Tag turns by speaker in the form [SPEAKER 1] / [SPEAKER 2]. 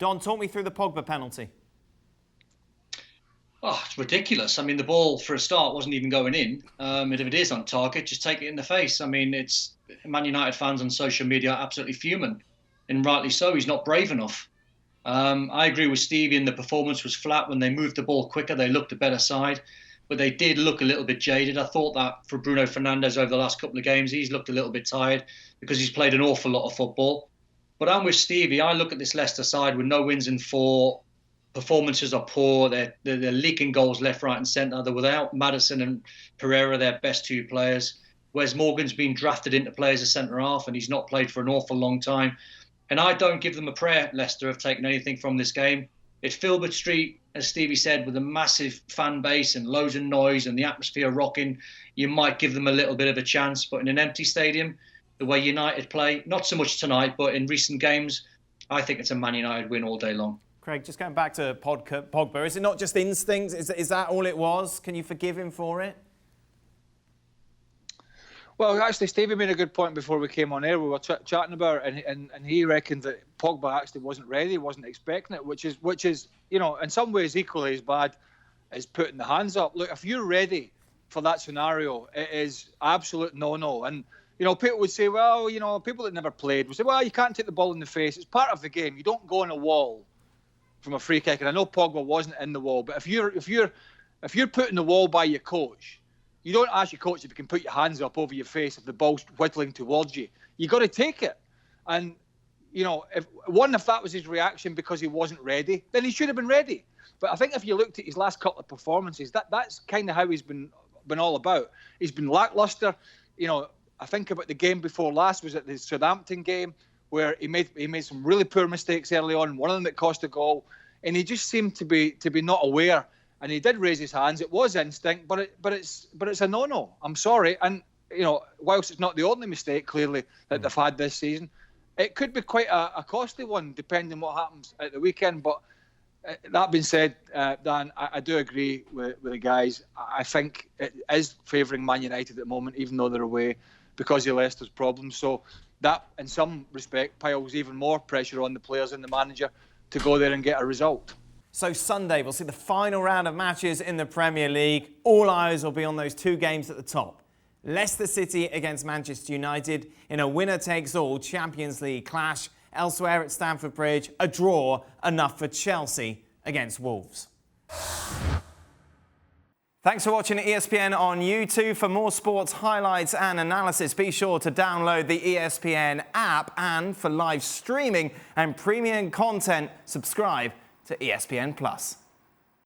[SPEAKER 1] Don, talk me through the Pogba penalty.
[SPEAKER 2] Oh, it's ridiculous. I mean, the ball, for a start, wasn't even going in. And if it is on target, just take it in the face. I mean, it's Man United fans on social media are absolutely fuming, and rightly so. He's not brave enough. I agree with Stevie, and the performance was flat. When they moved the ball quicker, they looked a better side, but they did look a little bit jaded. I thought that for Bruno Fernandes over the last couple of games, he's looked a little bit tired because he's played an awful lot of football. But I'm with Stevie. I look at this Leicester side with no wins in 4. Performances are poor. They're leaking goals left, right, and centre. They're without Maddison and Pereira, their best 2 players. Wes Morgan's been drafted into play as a centre half, and he's not played for an awful long time. And I don't give them a prayer, Leicester, have taken anything from this game. It's Filbert Street, as Stevie said, with a massive fan base and loads of noise and the atmosphere rocking. You might give them a little bit of a chance, but in an empty stadium, the way United play, not so much tonight, but in recent games, I think it's a Man United win all day long.
[SPEAKER 1] Craig, just going back to Pogba, is it not just instincts? Is that all it was? Can you forgive him for it?
[SPEAKER 3] Well, actually, Stevie made a good point before we came on air. We were chatting about it, and he reckoned that Pogba actually wasn't ready, wasn't expecting it, which is, you know, in some ways equally as bad as putting the hands up. Look, if you're ready for that scenario, it is absolute no-no. And, you know, people would say, well, you know, people that never played would say, well, you can't take the ball in the face. It's part of the game. You don't go on a wall from a free kick. And I know Pogba wasn't in the wall, but if you're putting the wall by your coach, you don't ask your coach if you can put your hands up over your face if the ball's whittling towards you. You got to take it. And, you know, if that was his reaction because he wasn't ready, then he should have been ready. But I think if you looked at his last couple of performances, that's kind of how he's been all about. He's been lacklustre. You know, I think about the game before last was at the Southampton game where he made some really poor mistakes early on, one of them that cost a goal, and he just seemed to be not aware. And he did raise his hands. It was instinct, but it's a no-no. I'm sorry. And, you know, whilst it's not the only mistake, clearly, that they've had this season, it could be quite a costly one, depending on what happens at the weekend. But that being said, Dan, I do agree with the guys. I think it is favouring Man United at the moment, even though they're away, because of Leicester's problems. So that, in some respect, piles even more pressure on the players and the manager to go there and get a result.
[SPEAKER 1] So Sunday, we'll see the final round of matches in the Premier League. All eyes will be on those 2 games at the top. Leicester City against Manchester United in a winner-takes-all Champions League clash. Elsewhere at Stamford Bridge, a draw enough for Chelsea against Wolves. Thanks for watching ESPN on YouTube. For more sports highlights and analysis, be sure to download the ESPN app. And for live streaming and premium content, subscribe to ESPN+.